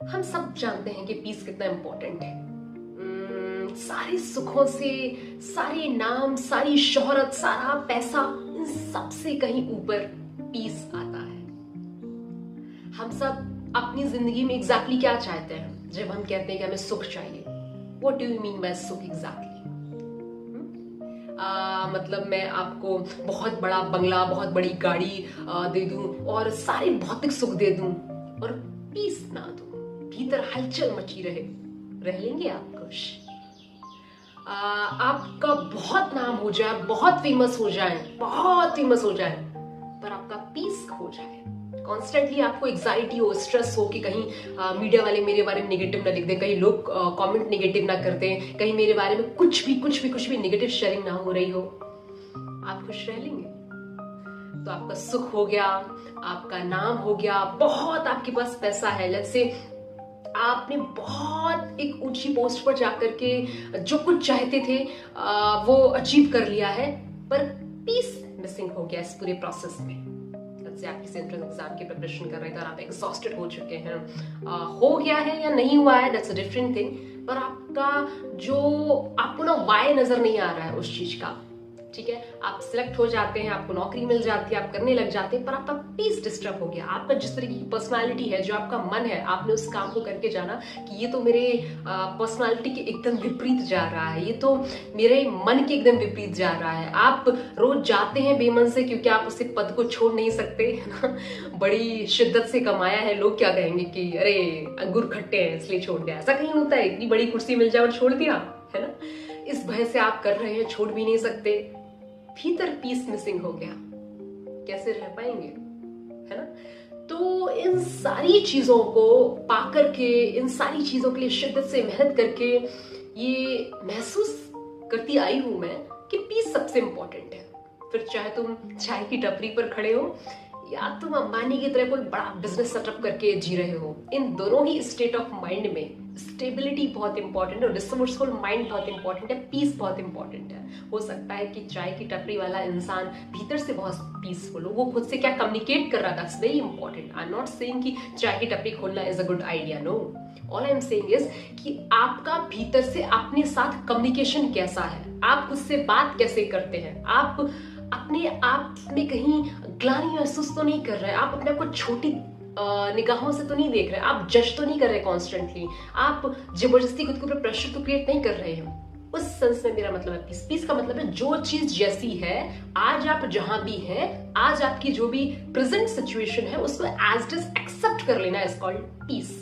हम सब जानते हैं कि पीस कितना इंपॉर्टेंट है। सारे सुखों से, सारे नाम, सारी शोहरत, सारा पैसा, इन सब से कहीं ऊपर पीस आता है। हम सब अपनी जिंदगी में एग्जैक्टली क्या चाहते हैं जब हम कहते हैं कि हमें सुख चाहिए? What do you mean by सुख एग्जैक्टली? मतलब मैं आपको बहुत बड़ा बंगला, बहुत बड़ी गाड़ी दे दूं और सारे भौतिक सुख दे दूं और पीस ना दूं, भीतर हलचल मची रहे, रह लेंगे आप खुश? आपका बहुत नाम हो जाए, बहुत फेमस हो जाए, बहुत फेमस हो जाए, पर आपका पीस खो जाए, कॉन्स्टेंटली आपको एग्जाइटी हो, स्ट्रेस हो कि कहीं मीडिया वाले मेरे बारे में नेगेटिव ना लिख दें, कहीं लोग कमेंट नेगेटिव ना कर दें, कहीं मेरे बारे में कुछ भी नेगेटिव शेयरिंग ना हो रही हो, आप खुश रह लेंगे? तो आपका सुख हो गया, आपका नाम हो गया, बहुत आपके पास पैसा है, लेट्स से आपने बहुत एक ऊंची पोस्ट पर जाकर के जो कुछ चाहते थे वो अचीव कर लिया है, पर पीस मिसिंग हो गया इस पूरे प्रोसेस में। से आप किसी एंट्रेंस एग्जाम की प्रिपरेशन कर रहे थे और आप एग्जॉस्टेड हो चुके हैं, हो गया है या नहीं हुआ है दैट्स अ डिफरेंट थिंग, पर आपको ना वाई नजर नहीं आ रहा है उस चीज का, ठीक है? आप सिलेक्ट हो जाते हैं, आपको नौकरी मिल जाती है, आप करने लग जाते हैं, पर आपका पीस डिस्टर्ब हो गया। आपका जिस तरह की पर्सनालिटी है, जो आपका मन है, आपने उस काम को करके जाना कि ये तो मेरे पर्सनालिटी के एकदम विपरीत जा रहा है, ये तो मेरे मन के एकदम विपरीत जा रहा है। आप रोज जाते हैं बेमन से क्योंकि आप उस पद को छोड़ नहीं सकते, है ना? बड़ी शिद्दत से कमाया है, लोग क्या कहेंगे कि अरे अंगूर खट्टे हैं इसलिए छोड़ दिया। ऐसा कहीं होता है? इतनी बड़ी कुर्सी मिल जाए और छोड़ दिया, है ना? इस भय से आप कर रहे हैं, छोड़ भी नहीं सकते, भीतर पीस मिसिंग हो गया, कैसे रह पाएंगे, है ना? तो इन सारी चीजों को पाकर के, इन सारी चीजों के लिए शिद्दत से मेहनत करके ये महसूस करती आई हूं मैं कि पीस सबसे इंपॉर्टेंट है। फिर चाहे तुम चाय की टपरी पर खड़े हो या तुम अंबानी की तरह कोई बड़ा बिजनेस सेटअप करके जी रहे हो, इन दोनों ही स्टेट ऑफ माइंड में स्टेबिलिटी बहुत इंपॉर्टेंट है, रिसोर्सफुल माइंड बहुत इंपॉर्टेंट है, पीस बहुत इंपॉर्टेंट है। हो सकता है कि चाय की टपरी वाला इंसान भीतर से बहुत पीसफुल हो, वो खुद से क्या कम्युनिकेट कर रहा है, that's very important. I am not saying कि चाय की टपरी खोलना is a good idea, no. All I am saying is कि आपका भीतर से अपने साथ कम्युनिकेशन कैसा है, आप खुद से बात कैसे करते हैं, आप अपने आप में कहीं ग्लानि महसूस तो नहीं कर रहे हैं, आप अपने आप को छोटी निगाहों से तो नहीं देख रहे, आप जज तो नहीं कर रहे कॉन्स्टेंटली, आप जबरदस्ती खुद के ऊपर प्रेशर तो क्रिएट नहीं कर रहे हैं। उस सेंस में मेरा मतलब है पीस। पीस का मतलब है जो चीज जैसी है, आज आप जहां भी हैं, आज आपकी जो भी प्रेजेंट सिचुएशन है उसको एज इट इज एक्सेप्ट कर लेना, इज कॉल्ड पीस।